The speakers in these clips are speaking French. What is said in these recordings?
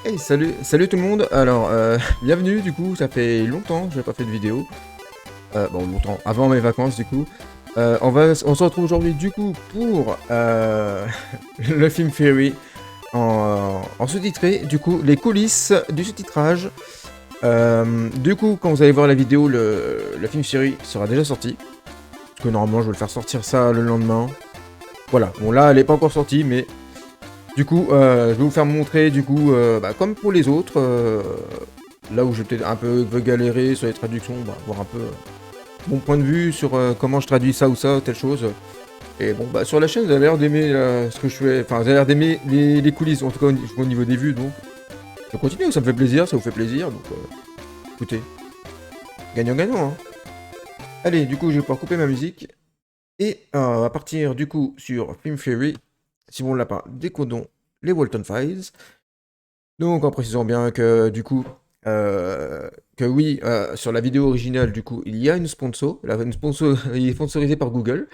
Hey, salut tout le monde. Alors, bienvenue. Du coup, ça fait longtemps que j'ai pas fait de vidéo. Bon, longtemps, avant mes vacances, du coup. On se retrouve aujourd'hui, du coup, pour le film Fury en sous-titré. Du coup, les coulisses du sous-titrage. Du coup, quand vous allez voir la vidéo, le film Fury sera déjà sorti. Parce que normalement, je vais le faire sortir ça le lendemain. Voilà. Bon, là, elle est pas encore sortie, mais du coup, je vais vous faire montrer, du coup, comme pour les autres, là où j'ai peut-être un peu galéré sur les traductions, voir un peu mon point de vue sur comment je traduis ça ou ça, telle chose. Et bon, sur la chaîne, vous avez l'air d'aimer ce que je fais, enfin, vous avez l'air d'aimer les coulisses, en tout cas au niveau des vues, donc je continue, ça me fait plaisir, ça vous fait plaisir, donc écoutez, gagnant-gagnant, hein. Allez, du coup, je vais pouvoir couper ma musique, et on va partir, du coup, sur Film Theory. Si on l'a pas, décodons les Walton Files. Donc en précisant bien que du coup, que oui, sur la vidéo originale, du coup, il y a une sponsor. Une sponsor, il est sponsorisé par Google.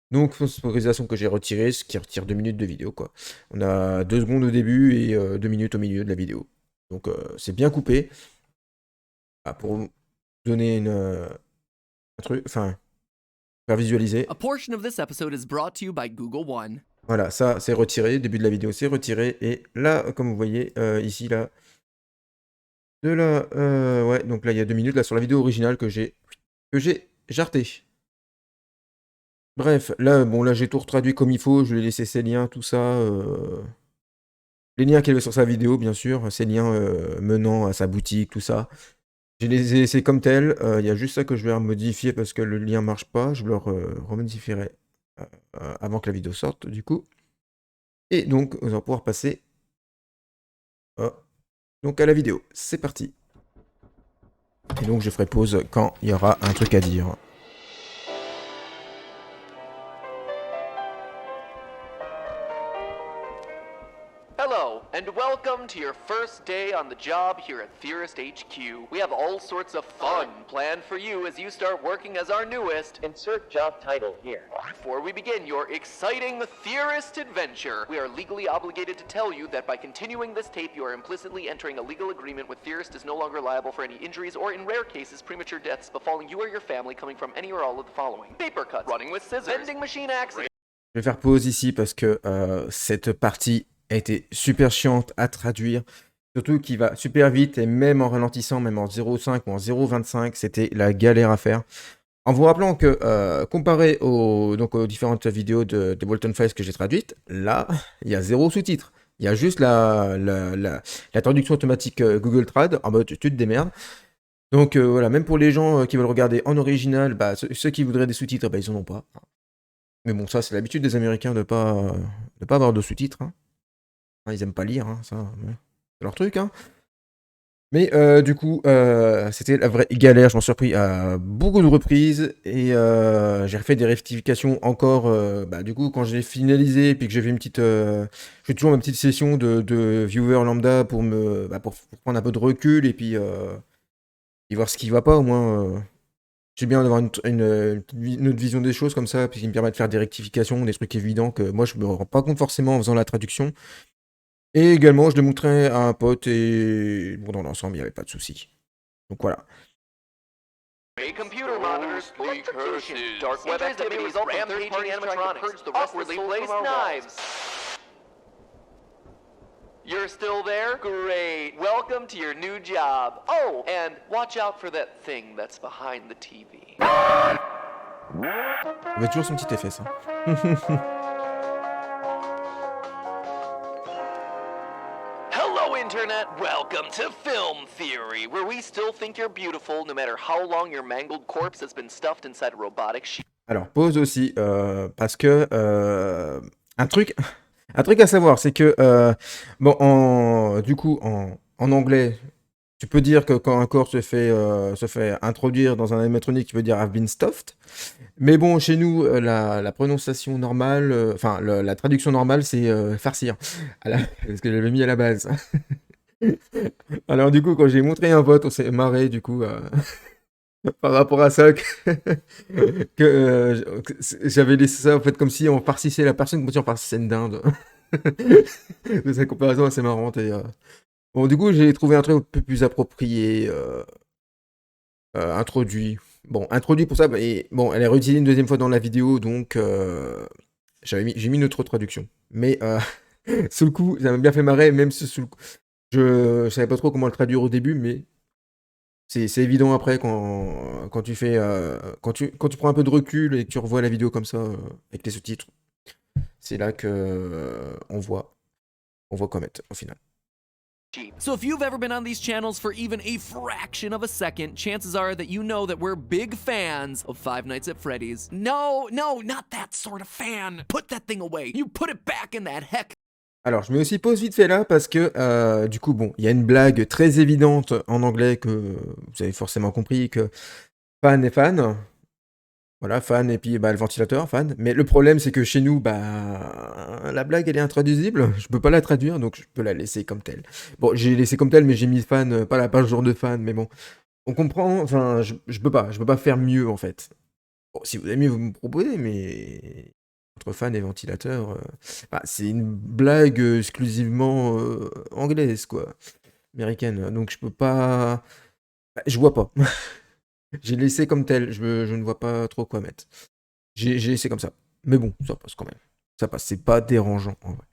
Donc sponsorisation que j'ai retirée, ce qui retire 2 minutes de vidéo, quoi. On a 2 secondes au début et 2 minutes au milieu de la vidéo. Donc c'est bien coupé. Pour vous donner un truc, enfin, faire visualiser. A portion of this episode is brought to you by Google One. Voilà, ça c'est retiré, début de la vidéo c'est retiré, et là, comme vous voyez, ici, là, ouais, donc là il y a 2 minutes, là sur la vidéo originale que j'ai jarté. Bref, là, bon, là j'ai tout retraduit comme il faut, je lui ai laissé ces liens, tout ça, les liens qu'il y avait sur sa vidéo, bien sûr, ces liens menant à sa boutique, tout ça. J'ai les ai laissés comme tel, il y a juste ça que je vais modifier parce que le lien marche pas, je le remodifierai avant que la vidéo sorte, du coup. Et donc, on va pouvoir passer donc à la vidéo. C'est parti. Et donc, je ferai pause quand il y aura un truc à dire. Hello, and welcome to your first day on the job here at Theorist HQ. We have all sorts of fun planned for you as you start working as our newest. Insert job title here. Before we begin your exciting Theorist adventure, we are legally obligated to tell you that by continuing this tape, you are implicitly entering a legal agreement with Theorist is no longer liable for any injuries or, in rare cases, premature deaths befalling you or your family coming from any or all of the following: paper cuts, running with scissors, vending machine accidents. Je vais faire pause ici parce que cette partie a été super chiante à traduire, surtout qu'il va super vite, et même en ralentissant, même en 0,5 ou en 0,25, c'était la galère à faire. En vous rappelant que, comparé aux différentes vidéos de Walton Files que j'ai traduites, là, il y a 0 sous-titres. Il y a juste la traduction automatique Google Trad, en mode tu te démerdes. Donc voilà, même pour les gens qui veulent regarder en original, ceux qui voudraient des sous-titres, ils en ont pas. Mais bon, ça, c'est l'habitude des Américains de pas avoir de sous-titres, hein. Ils aiment pas lire, hein, ça, ouais. C'est leur truc, hein. Mais du coup, c'était la vraie galère, je m'en suis repris à beaucoup de reprises, et j'ai refait des rectifications encore, du coup, quand j'ai finalisé, puis que j'ai fait une petite... je fais toujours ma petite session de viewer lambda pour pour prendre un peu de recul, et puis voir ce qui va pas, au moins... J'aime bien d'avoir une autre vision des choses comme ça, puis qui me permet de faire des rectifications, des trucs évidents que moi je me rends pas compte forcément en faisant la traduction. Et également, je le montrais à un pote, et bon, dans l'ensemble, il n'y avait pas de souci. Donc voilà. Computer monitors, electrocution, dark web activities, rampaging animatronics, awkwardly placed knives. You're still there? Great. Welcome to your new job. Oh, and watch out for that thing that's behind the TV. Il avait toujours son petit effet, ça. Hello, Internet. Welcome to Film Theory, where we still think you're beautiful no matter how long your mangled corpse has been stuffed inside a robotic sheet. Alors, pause aussi, parce que un truc à savoir, c'est que, du coup, en anglais, tu peux dire que quand un corps se fait introduire dans un animatronique, tu peux dire I've been stuffed. Mais bon, chez nous, la prononciation normale, la traduction normale, c'est farcir. C'est ce que j'avais mis à la base. Alors, du coup, quand j'ai montré un pote, on s'est marré, du coup, par rapport à ça, j'avais laissé ça en fait comme si on farcissait la personne, comme si on farcissait une dinde. De cette comparaison assez marrante, et Bon, du coup, j'ai trouvé un truc un peu plus approprié, introduit. Bon, introduit pour ça, et bon, elle est réutilisée une deuxième fois dans la vidéo, donc j'ai mis une autre traduction. Mais sous le coup, ça m'a bien fait marrer, même si sous le coup, je savais pas trop comment le traduire au début, mais c'est évident après quand tu fais, quand tu prends un peu de recul et que tu revois la vidéo comme ça, avec les sous-titres, c'est là que on voit comment être au final. cheap. So if you've ever been on these channels for even a fraction of a second, chances are that you know that we're big fans of Five Nights at Freddy's. No, not that sort of fan. Put that thing away. You put it back in that heck. Alors, je mets aussi pause vite fait là parce que du coup, bon, il y a une blague très évidente en anglais que vous avez forcément compris que fan est fan. Voilà, fan et puis bah, le ventilateur, fan. Mais le problème, c'est que chez nous, bah, la blague, elle est intraduisible. Je peux pas la traduire, donc je peux la laisser comme telle. Bon, j'ai laissé comme telle, mais j'ai mis fan, pas la page jour de fan, mais bon. On comprend, enfin, je peux pas faire mieux en fait. Bon, si vous avez mieux, vous me proposez, mais entre fan et ventilateur, bah, c'est une blague exclusivement anglaise, quoi, américaine. Donc je peux pas, bah, je vois pas. J'ai laissé comme tel, je ne vois pas trop quoi mettre. J'ai laissé comme ça. Mais bon, ça passe quand même. Ça passe, c'est pas dérangeant en vrai.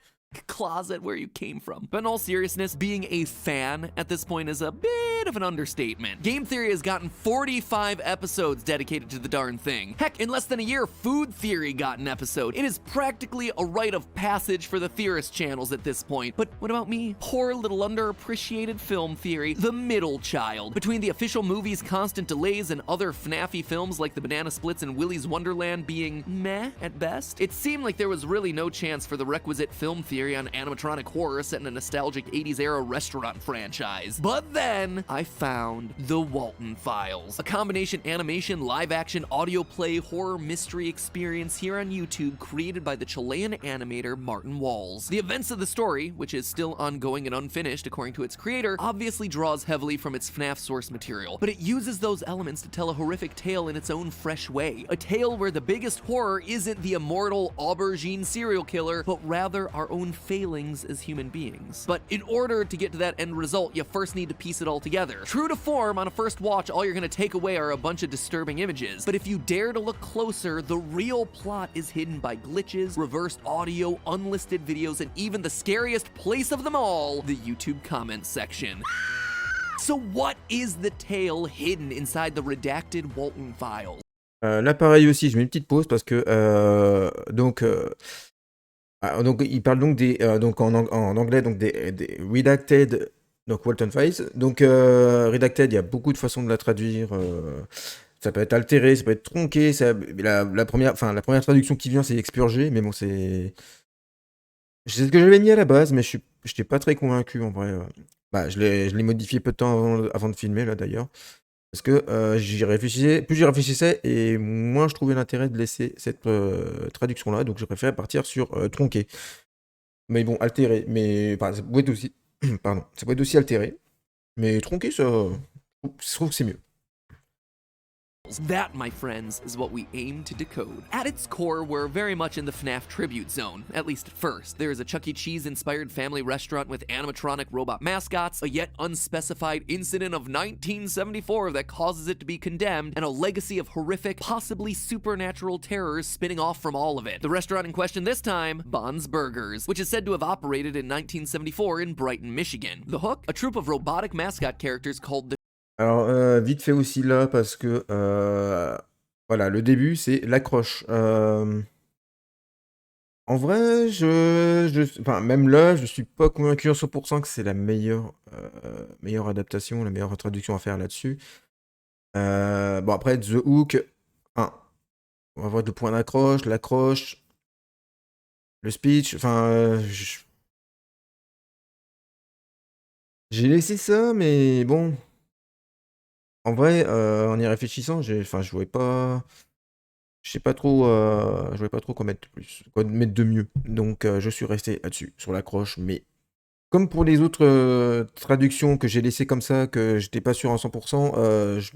Closet where you came from. But in all seriousness, being a fan at this point is a bit of an understatement. Game Theory has gotten 45 episodes dedicated to the darn thing. Heck, in less than a year, Food Theory got an episode. It is practically a rite of passage for the Theorist channels at this point. But what about me? Poor little underappreciated film theory, the middle child. Between the official movie's constant delays and other FNAFy films like the Banana Splits and Willy's Wonderland being meh at best, it seemed like there was really no chance for the requisite film theory on animatronic horror set in a nostalgic 80s era restaurant franchise. But then I found The Walton Files, a combination animation, live action, audio play, horror mystery experience here on YouTube created by the Chilean animator Martin Walls. The events of the story, which is still ongoing and unfinished according to its creator, obviously draws heavily from its FNAF source material, but it uses those elements to tell a horrific tale in its own fresh way. A tale where the biggest horror isn't the immortal aubergine serial killer, but rather our own failings as human beings. But in order to get to that end result, you first need to piece it all together. True to form, on a first watch, all you're gonna take away are a bunch of disturbing images. But if you dare to look closer, the real plot is hidden by glitches, reversed audio, unlisted videos, and even the scariest place of them all, the YouTube comments section. So what is the tale hidden inside the redacted Walton Files? Là, pareil aussi, je mets une petite pause parce que donc il parle donc donc en anglais donc des redacted donc Walton Files. Donc redacted, il y a beaucoup de façons de la traduire. Ça peut être altéré, ça peut être tronqué. La première traduction qui vient, c'est expurgé, mais bon, c'est ce que j'avais mis à la base, mais je n'étais pas très convaincu en vrai. Bah, je l'ai modifié peu de temps avant de filmer là d'ailleurs. Parce que plus j'y réfléchissais, et moins je trouvais l'intérêt de laisser cette traduction-là, donc je préférais partir sur tronqué. Mais bon, altéré, mais enfin, ça peut être aussi, pardon, ça peut être aussi altéré, mais tronqué, ça, je trouve que c'est mieux. That, my friends, is what we aim to decode. At its core, we're very much in the FNAF tribute zone, at least at first. There is a Chuck E. Cheese-inspired family restaurant with animatronic robot mascots, a yet unspecified incident of 1974 that causes it to be condemned, and a legacy of horrific, possibly supernatural terrors spinning off from all of it. The restaurant in question this time, Bond's Burgers, which is said to have operated in 1974 in Brighton, Michigan. The hook? A troupe of robotic mascot characters called the Alors, vite fait aussi là, parce que, voilà, le début, c'est l'accroche. En vrai, enfin, même là, je suis pas convaincu à 100% que c'est la meilleure adaptation, la meilleure traduction à faire là-dessus. Bon, après, The Hook, on va voir le point d'accroche, l'accroche, le speech, enfin, j'ai laissé ça, mais bon. En vrai, en y réfléchissant, je voyais pas, je sais pas trop, je voyais pas trop quoi mettre de plus, quoi mettre de mieux. Donc, je suis resté là-dessus, sur l'accroche. Mais comme pour les autres traductions que j'ai laissées comme ça, que j'étais pas sûr à 100%, je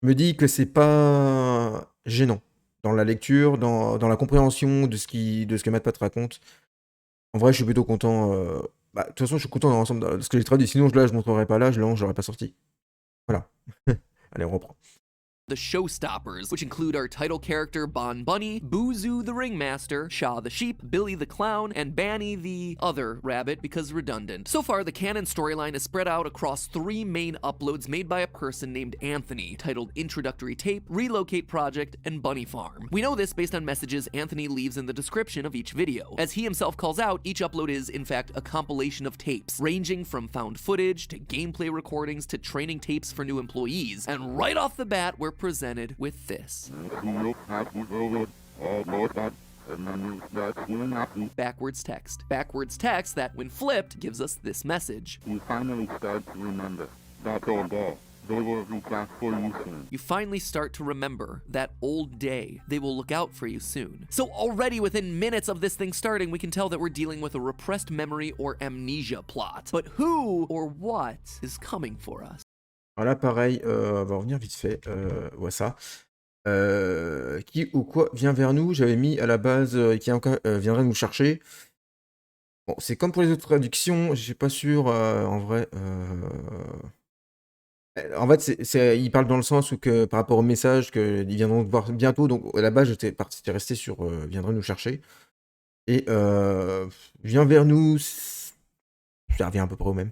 me dis que c'est pas gênant dans la lecture, dans la compréhension de ce que MatPat raconte. En vrai, je suis plutôt content Bah, de toute façon, je suis content d'ensemble de ce que j'ai traduit. Sinon, là, je montrerai pas là, je l'aurais pas sorti. Voilà. Allez, on reprend. The showstoppers, which include our title character Bon Bunny, Boozoo the Ringmaster, Shaw the Sheep, Billy the Clown, and Banny the other rabbit because redundant. So far, the canon storyline is spread out across 3 main uploads made by a person named Anthony, titled Introductory Tape, Relocate Project, and Bunny Farm. We know this based on messages Anthony leaves in the description of each video. As he himself calls out, each upload is, in fact, a compilation of tapes, ranging from found footage to gameplay recordings to training tapes for new employees. And right off the bat, we're presented with this. Backwards text. Backwards text that, when flipped, gives us this message. You finally start to remember that old day. They will look out for you soon. You finally start to remember that old day. They will look out for you soon. So already within minutes of this thing starting, we can tell that we're dealing with a repressed memory or amnesia plot. But who or what is coming for us? Alors là, pareil, on va revenir vite fait. Ouais, ça. Qui ou quoi vient vers nous? J'avais mis à la base qui viendrait nous chercher. Bon, c'est comme pour les autres traductions, je suis pas sûr en vrai. En fait, il parle dans le sens où que par rapport au message qu'ils viendront te voir bientôt. Donc à la base, j'étais resté sur viendrait nous chercher. Et vient vers nous, ça revient à peu près au même.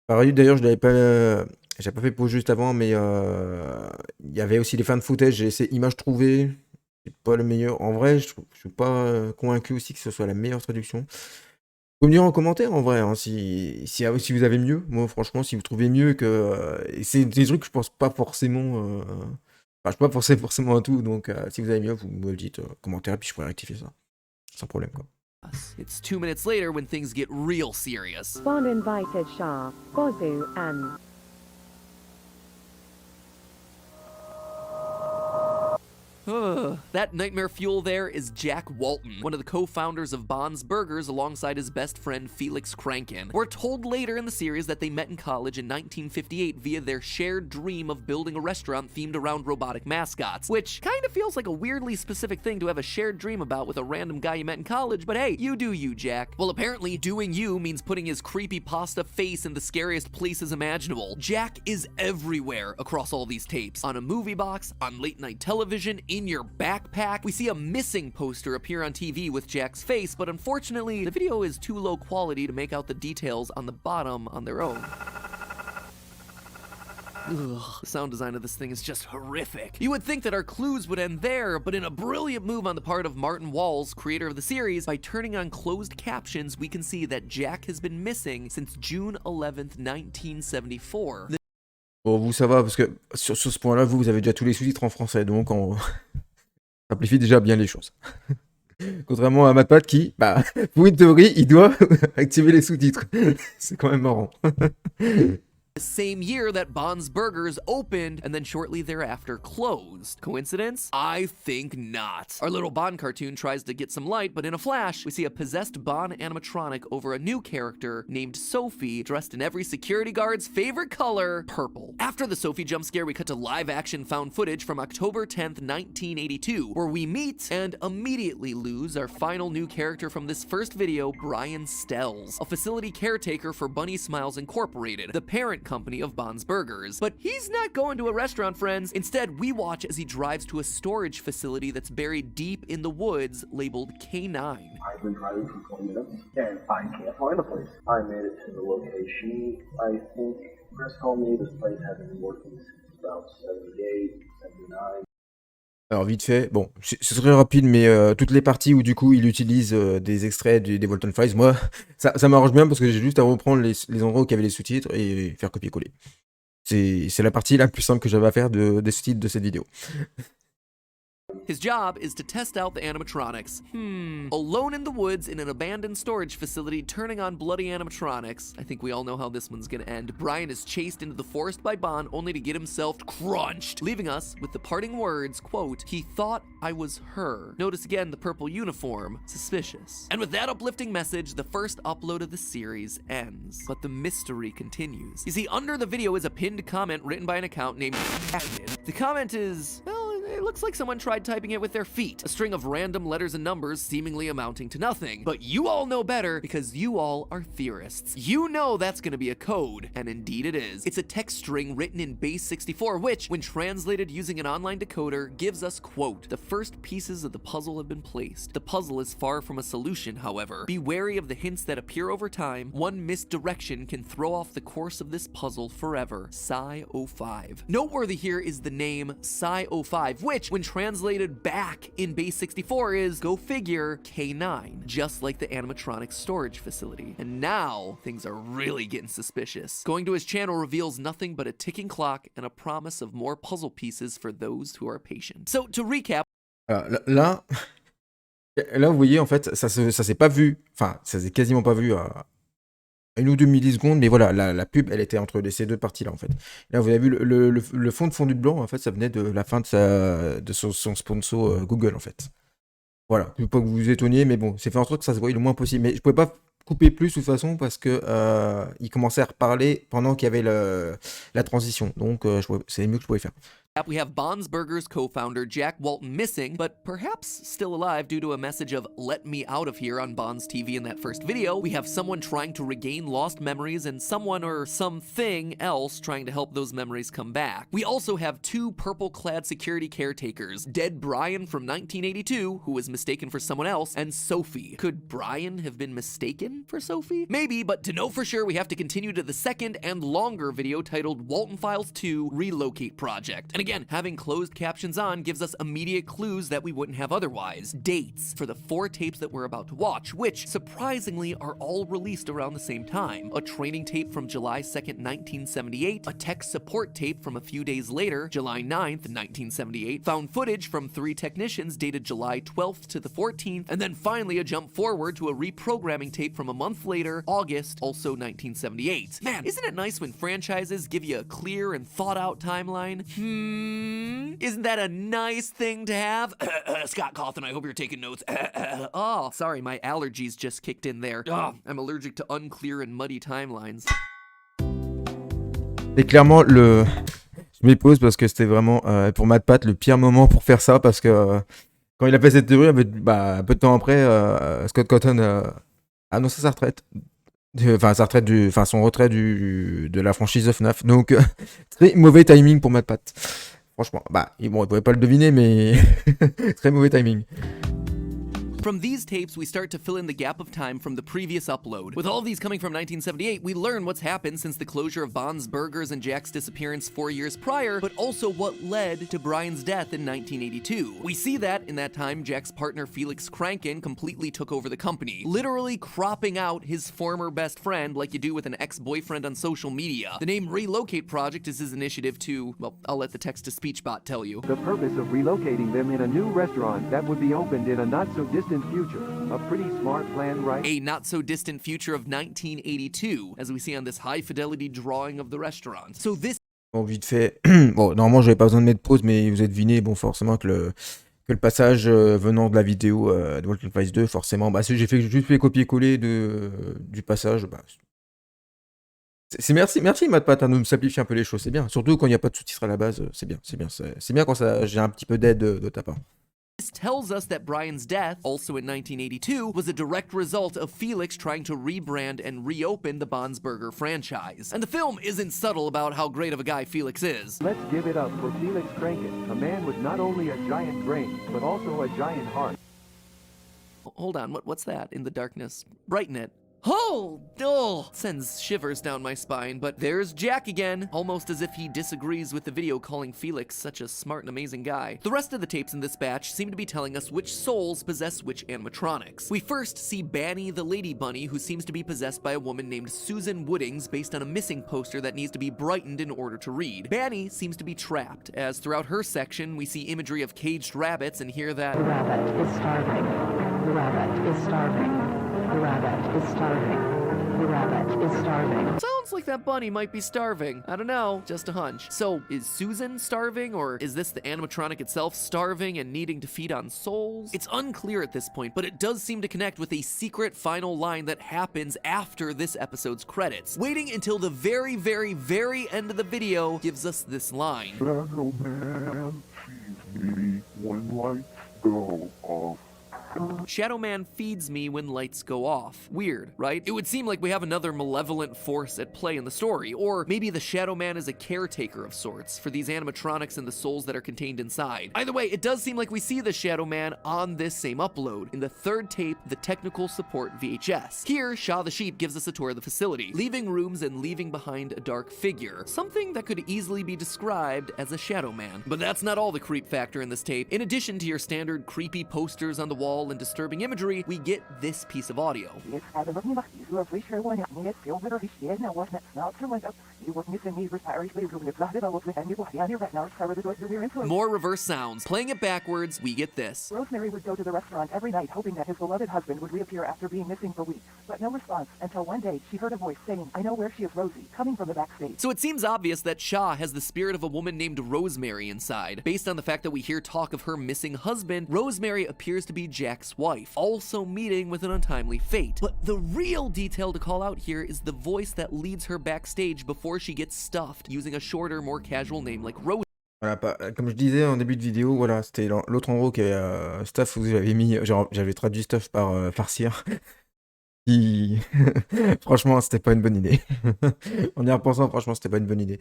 Pareil, d'ailleurs, j'ai pas fait pause juste avant, mais il y avait aussi les fins de footage. J'ai essayé images trouvées. C'est pas le meilleur. En vrai, je suis pas convaincu aussi que ce soit la meilleure traduction. Vous pouvez me dire en commentaire en vrai, hein, si vous avez mieux. Moi, franchement, si vous trouvez mieux que. C'est des trucs que je pense pas forcément. Enfin, je peux pas penser forcément à tout. Donc, si vous avez mieux, vous me le dites en commentaire, puis je pourrais rectifier ça. Sans problème, quoi. It's 2 minutes later when things get real serious. Bond invited Shah, Bozu, and That nightmare fuel there is Jack Walton, one of the co-founders of Bond's Burgers alongside his best friend Felix Kranken. We're told later in the series that they met in college in 1958 via their shared dream of building a restaurant themed around robotic mascots, which kind of feels like a weirdly specific thing to have a shared dream about with a random guy you met in college, but hey, you do you, Jack. Well, apparently doing you means putting his creepy pasta face in the scariest places imaginable. Jack is everywhere across all these tapes. On a movie box, on late night television, in your backpack. We see a missing poster appear on TV with Jack's face, but unfortunately, the video is too low quality to make out the details on the bottom on their own. Ugh, the sound design of this thing is just horrific. You would think that our clues would end there, but in a brilliant move on the part of Martin Walls, creator of the series, by turning on closed captions, we can see that Jack has been missing since June 11th, 1974. Bon, vous, ça va, parce que sur ce point-là, vous avez déjà tous les sous-titres en français, donc on simplifie déjà bien les choses. Contrairement à MatPat qui, pour une théorie, il doit activer les sous-titres. C'est quand même marrant. The same year that Bond's Burgers opened and then shortly thereafter closed. Coincidence? I think not. Our little Bond cartoon tries to get some light, but in a flash, we see a possessed Bond animatronic over a new character named Sophie, dressed in every security guard's favorite color, purple. After the Sophie jump scare, we cut to live-action found footage from October 10th, 1982, where we meet and immediately lose our final new character from this first video, Brian Stells, a facility caretaker for Bunny Smiles Incorporated, the parent company of Bond's Burgers. But he's not going to a restaurant, friends. Instead, we watch as he drives to a storage facility that's buried deep in the woods labeled K9. I've been driving for 20 minutes and I can't find the place. I made it to the location. I think Chris told me this place hasn't been working since about 78, 79. Alors vite fait, bon, c'est très rapide, mais toutes les parties où du coup il utilise des extraits des Volton Files, moi, ça m'arrange bien parce que j'ai juste à reprendre les endroits où il y avait les sous-titres et faire copier-coller. C'est la partie la plus simple que j'avais à faire des sous-titres de cette vidéo. His job is to test out the animatronics. Alone in the woods in an abandoned storage facility turning on bloody animatronics. I think we all know how this one's gonna end. Brian is chased into the forest by Bond only to get himself crunched, leaving us with the parting words, quote, "He thought I was her." Notice again the purple uniform. Suspicious. And with that uplifting message, the first upload of the series ends. But the mystery continues. You see, under the video is a pinned comment written by an account named Acted. The comment is, well, it looks like someone tried typing it with their feet. A string of random letters and numbers seemingly amounting to nothing. But you all know better because you all are theorists. You know that's gonna be a code, and indeed it is. It's a text string written in base 64, which, when translated using an online decoder, gives us, quote, "The first pieces of the puzzle have been placed. The puzzle is far from a solution, however. Be wary of the hints that appear over time. One misdirection can throw off the course of this puzzle forever. Psi-05." Noteworthy here is the name Psi-05, which, when translated back in base 64, is, go figure, K9, just like the animatronics storage facility. And now, things are really getting suspicious. Going to his channel reveals nothing but a ticking clock and a promise of more puzzle pieces for those who are patient. So, to recap, Alors, là, vous voyez, en fait, ça s'est pas vu, enfin, ça s'est quasiment pas vu à 1 ou 2 millisecondes, mais voilà, la pub, elle était entre ces deux parties-là, en fait. Là, vous avez vu le fond de fondu blanc, en fait, ça venait de la fin de son sponsor Google, en fait. Voilà, je veux pas que vous vous étonniez, mais bon, c'est fait en sorte que ça se voyait le moins possible. Mais je pouvais pas couper plus, de toute façon, parce que il commençait à reparler pendant qu'il y avait la transition. Donc, c'est mieux que je pouvais faire. we have Bond's Burgers co-founder Jack Walton missing, but perhaps still alive due to a message of "let me out of here" on Bond's TV in that first video. We have someone trying to regain lost memories and someone or something else trying to help those memories come back. We also have 2 purple-clad security caretakers, Dead Brian from 1982, who was mistaken for someone else, and Sophie. Could Brian have been mistaken for Sophie? Maybe, but to know for sure, we have to continue to the second and longer video titled Walton Files 2 Relocate Project. And again, having closed captions on gives us immediate clues that we wouldn't have otherwise. Dates for the 4 tapes that we're about to watch, which, surprisingly, are all released around the same time. A training tape from July 2nd, 1978, a tech support tape from a few days later, July 9th, 1978, found footage from 3 technicians dated July 12th to the 14th, and then finally a jump forward to a reprogramming tape from a month later, August, also 1978. Man, isn't it nice when franchises give you a clear and thought-out timeline? Isn't that a nice thing to have? Scott Cawthon, I hope you're taking notes. Oh, sorry, my allergies just kicked in there. I'm allergic to unclear and muddy timelines. C'est clairement je m'épose parce que c'était vraiment, pour MatPat, le pire moment pour faire ça, parce que quand il a fait cette théorie, un peu de temps après, Scott Cawthon a annoncé sa retraite. Son retrait de la franchise FNAF. Donc, très mauvais timing pour MatPat. Franchement, il pouvait pas le deviner, mais très mauvais timing. From these tapes, we start to fill in the gap of time from the previous upload. With all of these coming from 1978, we learn what's happened since the closure of Bond's Burgers and Jack's disappearance 4 years prior, but also what led to Brian's death in 1982. We see that, in that time, Jack's partner Felix Kranken completely took over the company, literally cropping out his former best friend like you do with an ex-boyfriend on social media. The name Relocate Project is his initiative to, well, I'll let the text-to-speech bot tell you. The purpose of relocating them in a new restaurant that would be opened in a not-so-distant future. A pretty smart plan, right? A not-so-distant future of 1982, as we see on this high-fidelity drawing of the restaurant. So this... Bon, vite fait. Bon, normalement, j'avais pas besoin de mettre pause, mais vous êtes deviné, bon, forcément, que le passage venant de la vidéo de Walton Files 2, forcément, si j'ai juste fait copier-coller du passage, merci MatPat, de me simplifier un peu les choses, c'est bien. Surtout quand il n'y a pas de sous-titres à la base, c'est bien quand j'ai un petit peu d'aide de ta part. This tells us that Brian's death, also in 1982, was a direct result of Felix trying to rebrand and reopen the Bond's Burger franchise. And the film isn't subtle about how great of a guy Felix is. Let's give it up for Felix Kranken, a man with not only a giant brain, but also a giant heart. Hold on, what's that in the darkness? Brighten it. Oh, sends shivers down my spine, but there's Jack again, almost as if he disagrees with the video calling Felix such a smart and amazing guy. The rest of the tapes in this batch seem to be telling us which souls possess which animatronics. We first see Banny the Lady Bunny, who seems to be possessed by a woman named Susan Woodings based on a missing poster that needs to be brightened in order to read. Banny seems to be trapped, as throughout her section we see imagery of caged rabbits and hear that... The rabbit is starving. The rabbit is starving. The rabbit is starving. The rabbit is starving. Sounds like that bunny might be starving. I don't know, just a hunch. So, is Susan starving, or is this the animatronic itself starving and needing to feed on souls? It's unclear at this point, but it does seem to connect with a secret final line that happens after this episode's credits. Waiting until the very, very, very end of the video gives us this line. Shadow Man, she's me. when lights go off. Shadow Man feeds me when lights go off. Weird, right? It would seem like we have another malevolent force at play in the story, or maybe the Shadow Man is a caretaker of sorts for these animatronics and the souls that are contained inside. Either way, it does seem like we see the Shadow Man on this same upload, in the third tape, the Technical Support VHS. Here, Shaw the Sheep gives us a tour of the facility, leaving rooms and leaving behind a dark figure, something that could easily be described as a Shadow Man. But that's not all the creep factor in this tape. In addition to your standard creepy posters on the wall and disturbing imagery, we get this piece of audio. More reverse sounds. Playing it backwards, we get this. Rosemary would go to the restaurant every night hoping that his beloved husband would reappear after being missing for weeks, but no response until one day she heard a voice saying, "I know where she is, Rosie," coming from the backstage. So it seems obvious that Shaw has the spirit of a woman named Rosemary inside. Based on the fact that we hear talk of her missing husband, Rosemary appears to be Jack's wife, also meeting with an untimely fate. But the real detail to call out here is the voice that leads her backstage before she gets stuffed, using a shorter, more casual name like Rose. Voilà, comme je disais en début de vidéo, voilà, c'était l'autre en gros qui est Stuff, où j'avais mis, genre, j'avais traduit Stuff par Farcir. Qui... franchement, c'était pas une bonne idée. En y repensant, franchement, c'était pas une bonne idée.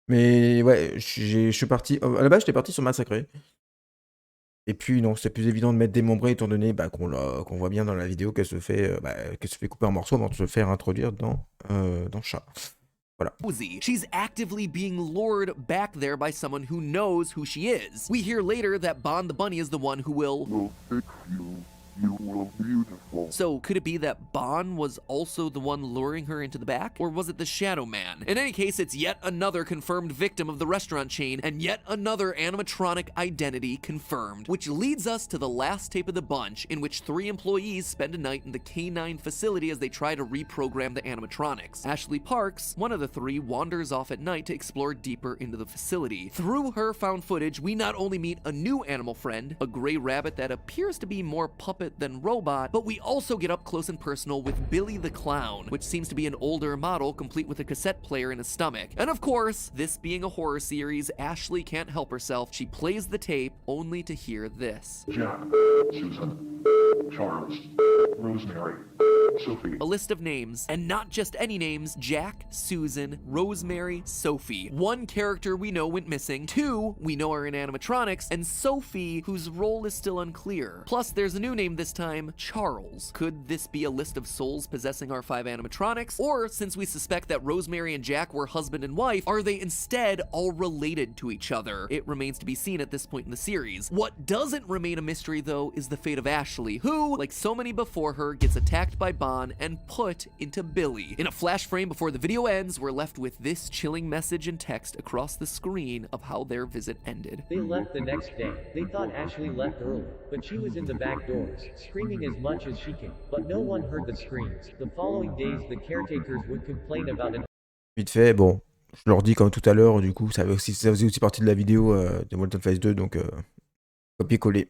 Mais ouais, je suis parti. À la base, j'étais parti sur Massacré. Et puis, non, c'est plus évident de mettre Démembré étant donné qu'on voit bien dans la vidéo qu'elle se fait couper en morceaux avant de se faire introduire dans Chat. Voilà. She's actively being lured back there by someone who knows who she is. We hear later that Bon the Bunny is the one who will fix you. You will beautiful. So could it be that Bon was also the one luring her into the back? Or was it the Shadow Man? In any case, it's yet another confirmed victim of the restaurant chain and yet another animatronic identity confirmed, which leads us to the last tape of the bunch, in which 3 employees spend a night in the K9 facility as they try to reprogram the animatronics. Ashley Parks, one of the 3, wanders off at night to explore deeper into the facility. Through her found footage, we not only meet a new animal friend, a gray rabbit that appears to be more puppet than robot, but we also get up close and personal with Billy the Clown, which seems to be an older model complete with a cassette player in his stomach. And of course, this being a horror series, Ashley can't help herself. She plays the tape only to hear this. Jack, Susan, Charles, Rosemary, Sophie. A list of names, and not just any names: Jack, Susan, Rosemary, Sophie. 1 character we know went missing, 2 we know are in animatronics, and Sophie, whose role is still unclear. Plus, there's a new name this time, Charles. Could this be a list of souls possessing our 5 animatronics? Or, since we suspect that Rosemary and Jack were husband and wife, are they instead all related to each other? It remains to be seen at this point in the series. What doesn't remain a mystery, though, is the fate of Ashley, who, like so many before her, gets attacked by Bon and put into Billy. In a flash frame before the video ends, we're left with this chilling message and text across the screen of how their visit ended. They left the next day. They thought Ashley left early, but she was in the back doors, screaming as much as she can, but no one heard the screams. The following days, the caretakers would complain about an... Vite fait, bon, je leur dis comme tout à l'heure, du coup, ça faisait aussi partie de la vidéo de Molten Phase 2, donc copier-coller.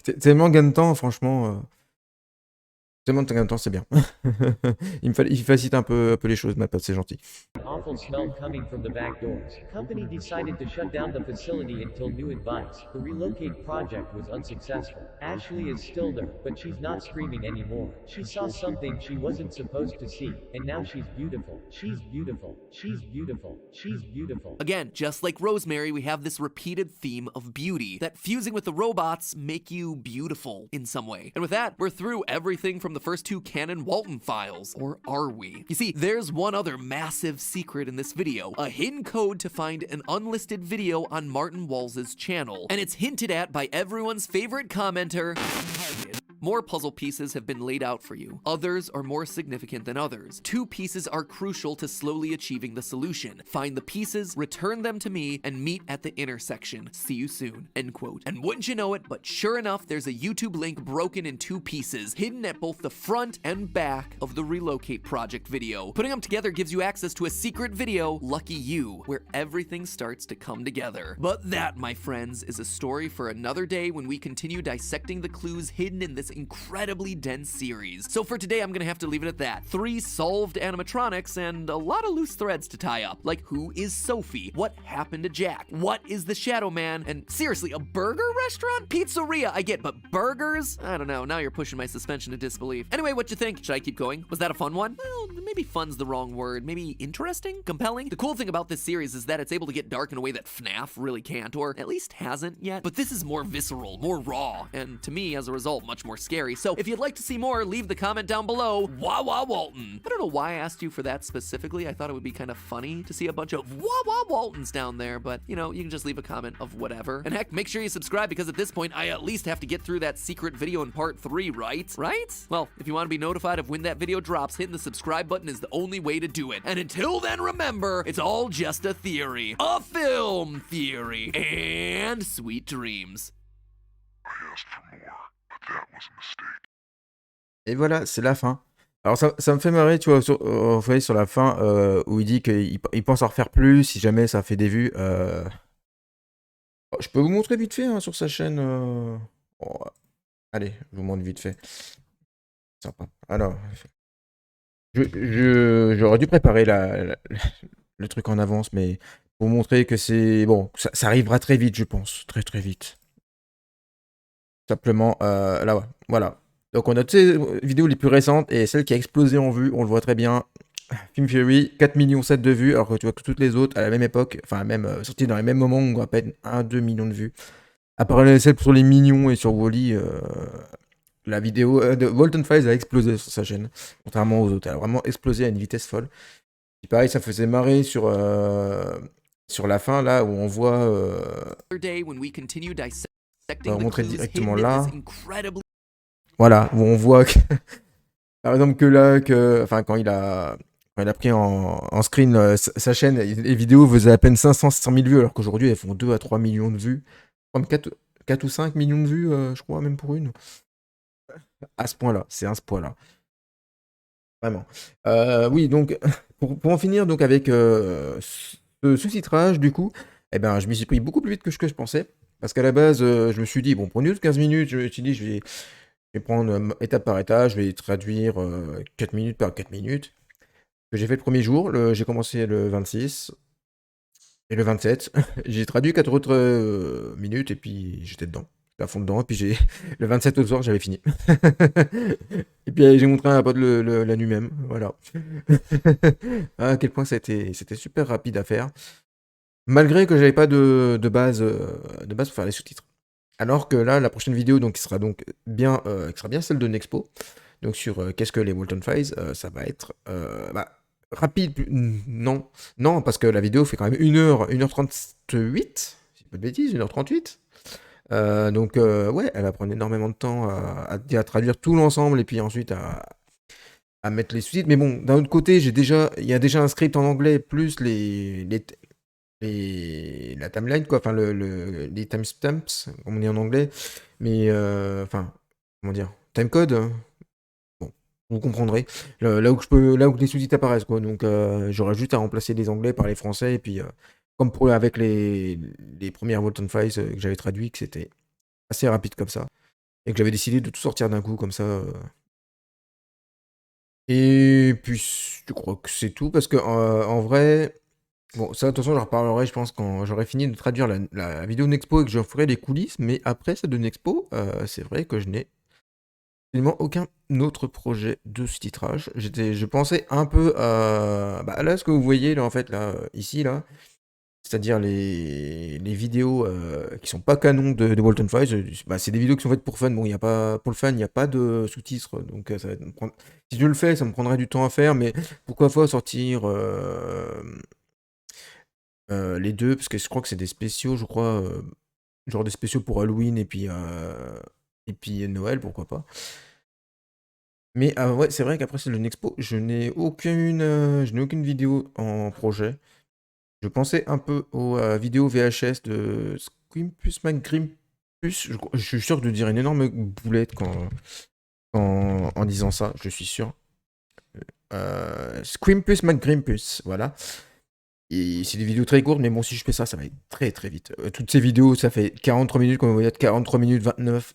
C'est tellement gain de temps, franchement. Tellement de temps, c'est bien. il facilite un peu les choses, ma pote, c'est gentil. Awful smell coming from the back doors. Company decided to shut down the facility until new advice. The relocate project was unsuccessful. Ashley is still there, but she's not screaming anymore. She saw something she wasn't supposed to see, and now she's beautiful. She's beautiful. She's beautiful. She's beautiful. Again, just like Rosemary, we have this repeated theme of beauty, that fusing with the robots make you beautiful in some way. And with that, we're through everything from the first 2 canon Walton files, or are we? You see, there's one other massive secret in this video, a hidden code to find an unlisted video on Martin Walls' channel, and it's hinted at by everyone's favorite commenter. More puzzle pieces have been laid out for you. Others are more significant than others. 2 pieces are crucial to slowly achieving the solution. Find the pieces, return them to me, and meet at the intersection. See you soon." End quote. And wouldn't you know it, but sure enough, there's a YouTube link broken in 2 pieces, hidden at both the front and back of the Relocate Project video. Putting them together gives you access to a secret video, Lucky You, where everything starts to come together. But that, my friends, is a story for another day when we continue dissecting the clues hidden in this incredibly dense series. So for today, I'm gonna have to leave it at that. 3 solved animatronics and a lot of loose threads to tie up. Like, who is Sophie? What happened to Jack? What is the Shadow Man? And seriously, a burger restaurant? Pizzeria, I get, but burgers? I don't know, now you're pushing my suspension of disbelief. Anyway, what you think? Should I keep going? Was that a fun one? Well, maybe fun's the wrong word. Maybe interesting? Compelling? The cool thing about this series is that it's able to get dark in a way that FNAF really can't, or at least hasn't yet. But this is more visceral, more raw, and to me, as a result, much more scary. So if you'd like to see more, leave the comment down below. Wah Wah Walton. I don't know why I asked you for that specifically. I thought it would be kind of funny to see a bunch of Wah Wah Waltons down there, but you know, you can just leave a comment of whatever. And heck, make sure you subscribe because at this point, I at least have to get through that secret video in part 3, right? Right? Well, if you want to be notified of when that video drops, hitting the subscribe button is the only way to do it. And until then, remember, it's all just a theory. A film theory. And sweet dreams. Et voilà, c'est la fin. Alors ça me fait marrer, tu vois, vous voyez sur la fin, où il dit qu'il pense en refaire plus si jamais ça fait des vues. Je peux vous montrer vite fait hein, sur sa chaîne. Oh, allez, je vous montre vite fait. Sympa. Alors, j'aurais dû préparer le truc en avance, mais pour vous montrer que c'est... Bon, ça arrivera très vite, je pense. Très très vite. Simplement, là, ouais, voilà. Donc on a toutes ces vidéos les plus récentes et celle qui a explosé en vues, on le voit très bien. Film Fury, 4,7 millions de vues, alors que tu vois que toutes les autres, à la même époque, enfin même sorties dans les mêmes moments, on voit à peine 1-2 millions de vues. À part celle sur les Minions et sur Wall-E, la vidéo de Walton Files a explosé sur sa chaîne, contrairement aux autres. Elle a vraiment explosé à une vitesse folle. Et pareil, ça faisait marrer sur la fin, là, où on voit... on va montrer directement là. Voilà, où on voit que, par exemple que là, quand il a pris en screen sa chaîne, les vidéos faisaient à peine 500-600 000 vues, alors qu'aujourd'hui elles font 2 à 3 millions de vues. Comme 4 ou 5 millions de vues, je crois, même pour une. À ce point-là, c'est à ce point-là. Vraiment. Oui, donc, pour en finir donc avec ce sous-titrage, du coup, eh ben, je m'y suis pris beaucoup plus vite que ce que je pensais. Parce qu'à la base, je me suis dit, bon, pour une autre 15 minutes, je me suis dit, je vais prendre étape par étape, je vais traduire 4 minutes par 4 minutes. J'ai fait le premier jour, j'ai commencé le 26 et le 27. J'ai traduit 4 autres minutes et puis j'étais dedans. J'étais à fond dedans et puis le 27 au soir, j'avais fini. Et puis j'ai montré à un pote la nuit même, voilà. À quel point c'était super rapide à faire. Malgré que j'avais pas de base pour faire les sous-titres. Alors que là, la prochaine vidéo, donc, qui sera bien celle de Nexpo, donc sur qu'est-ce que les Walton Files, ça va être rapide, non, parce que la vidéo fait quand même 1h38, si pas de bêtises, 1h38. Donc ouais, elle va prendre énormément de temps à traduire tout l'ensemble et puis ensuite à mettre les sous-titres. Mais bon, d'un autre côté, il y a déjà un script en anglais plus la timeline, quoi, enfin les timestamps, comme on dit en anglais, mais enfin, comment dire, timecode, bon, vous comprendrez, là où les sous-titres apparaissent, quoi, donc j'aurais juste à remplacer les anglais par les français, et puis comme avec les premières Walton Files que j'avais traduit, que c'était assez rapide comme ça, et que j'avais décidé de tout sortir d'un coup, comme ça. Et puis, je crois que c'est tout, parce que en vrai... Bon, ça, de toute façon, j'en reparlerai, je pense, quand j'aurai fini de traduire la vidéo Nexpo et que je ferai les coulisses. Mais après celle de Nexpo, c'est vrai que je n'ai absolument aucun autre projet de sous-titrage. Je pensais un peu à... Bah, là, ce que vous voyez, là, en fait, là, ici, là, c'est-à-dire les vidéos qui sont pas canon de Walton Files, bah, c'est des vidéos qui sont faites pour fun. Bon, pour le fun, il n'y a pas de sous-titres, donc ça va si je le fais, ça me prendrait du temps à faire, mais pourquoi pas sortir... les deux, parce que je crois que c'est des spéciaux, je crois, genre des spéciaux pour Halloween et puis Noël, pourquoi pas. Mais ouais, c'est vrai qu'après c'est le Nexpo, je n'ai aucune vidéo en projet. Je pensais un peu aux vidéos VHS de Squimpus McGrimpus. Je suis sûr de dire une énorme boulette en disant ça, je suis sûr. Squimpus McGrimpus, voilà. Et c'est des vidéos très courtes, mais bon, si je fais ça, ça va être très très vite. Toutes ces vidéos, ça fait 43 minutes, comme vous voyez, 43 minutes 29.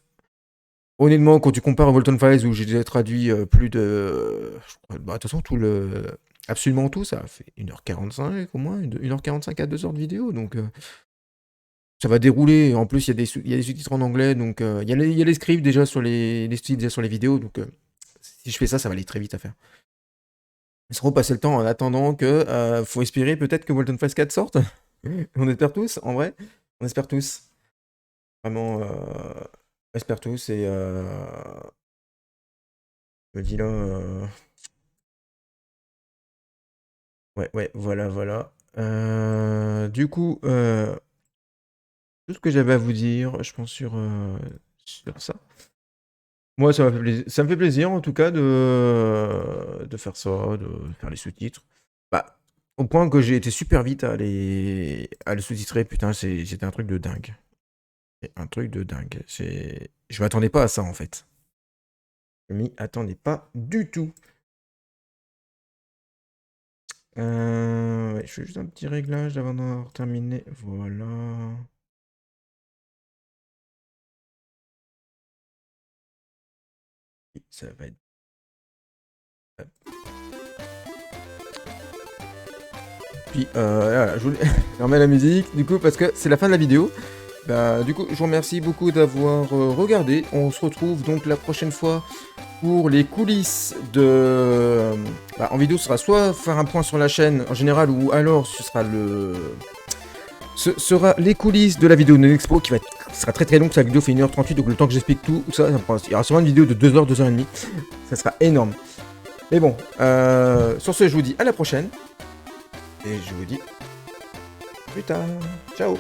honnêtement, quand tu compares à Volton Files où j'ai déjà traduit plus de... Bah, de toute façon, absolument tout, ça fait 1h45 au moins, 1h45 à 2h de vidéo, donc ça va dérouler. En plus, il y a des sous-titres en anglais, donc il y a les scripts déjà sur les sous-titres déjà sur les vidéos, donc si je fais ça, ça va aller très vite à faire. Il se repasser le temps en attendant que... faut espérer peut-être que Volton Files 4 sorte. On espère tous, en vrai. On espère tous. Vraiment, on espère tous, et... je me dis là... Ouais, voilà. Du coup, tout ce que j'avais à vous dire, je pense sur ça. Moi, ça me fait plaisir, en tout cas, de faire ça, de faire les sous-titres. Bah, au point que j'ai été super vite à les sous-titrer, putain, c'était un truc de dingue. C'est un truc de dingue. Je m'attendais pas à ça, en fait. Je m'y attendais pas du tout. Ouais, je fais juste un petit réglage avant d'en terminer. Voilà. Ça va être... Hop. Puis, voilà, je remets la musique, du coup, parce que c'est la fin de la vidéo. Bah, du coup, je vous remercie beaucoup d'avoir regardé. On se retrouve donc la prochaine fois pour les coulisses de... en vidéo, ce sera soit faire un point sur la chaîne en général, ou alors ce sera sera les coulisses de la vidéo de l'expo qui sera très très longue. La vidéo fait 1h38, donc le temps que j'explique tout ça il y aura sûrement une vidéo de 2h, 2h30. Ça sera énorme. Mais bon, sur ce, je vous dis à la prochaine. Et je vous dis à plus tard. Ciao.